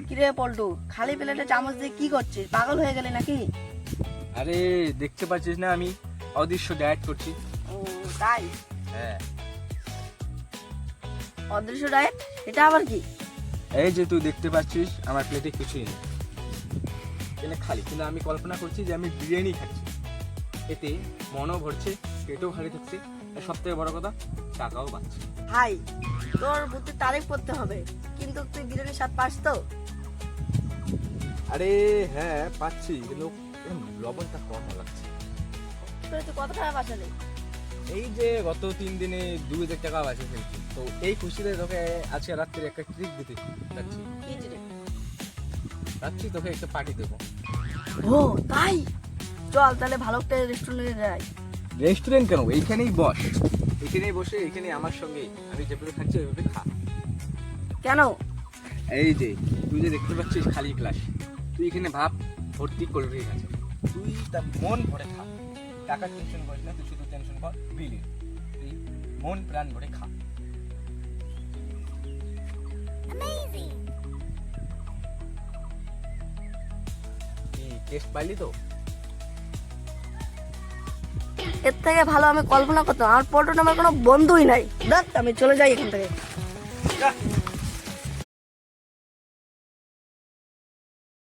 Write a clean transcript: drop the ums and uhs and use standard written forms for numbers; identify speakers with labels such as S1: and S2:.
S1: কিরে পল্টু, খালি প্লেটে চামচ দিয়ে কি করছিস? পাগল হয়ে গেলি নাকি?
S2: আরে দেখতে পাচ্ছিস না আমি অদৃশ্য ডায়েট করছি।
S1: ও তাই?
S2: হ্যাঁ,
S1: অদৃশ্য ডায়েট, এটা আবার কি?
S2: এই যে তুই দেখতে পাচ্ছিস আমার প্লেটে কিছুই নেই, এখানে খালি, কিন্তু আমি কল্পনা করছি যে আমি বিরিয়ানি খাচ্ছি। এতে মনও ভরছে, পেটও ভারী থাকছে, আর সব থেকে বড় কথা টাকাও পাচ্ছি।
S1: ভাই, তোর বুদ্ধির তারিফ করতে হবে, কিন্তু তুই বিরিয়ানির স্বাদ পাস তো?
S2: আরে হ্যাঁ পাচ্ছি, কিন্তু লবণটা কম লাগছে।
S1: তুই কত টাকা বাঁচালি?
S2: এই যে গত 3 দিনে 2000 টাকা বাঁচিয়ে ফেলছি, তো এই খুশিতে তোকে আজকে রাত্রে একটা ট্রিট দিতে যাচ্ছি।
S1: কি জিনিস?
S2: যাচ্ছি তোকে একটা পার্টি দেবো।
S1: ও তাই? চল তাহলে ভালো একটা রেস্টুরেন্টে যাই।
S2: রেস্টুরেন্ট কেন, এইখানেই বস, এখানেই বসে এখানে আমার সঙ্গে আমি যেভাবে খাচ্ছি ওইভাবে খা।
S1: কেন?
S2: এই যে তুই যে দেখতে পাচ্ছিস খালি গ্লাস, তুই এখানে ভাব ভর্তি কোল্ড ড্রিঙ্ক আছে, তুই তার মন ভরে খা। টাকার টেনশন করিস না, তুই শুধু টেনশন কর বিলি, তুই মন প্রাণ ভরে খা। কি টেস্ট পাইলি তো?
S1: এর থেকে ভালো আমি কল্পনা করতাম, আমার পল্টু নামের কোনো বন্ধুই নাই। দেখ আমি চলে যাই এখান থেকে।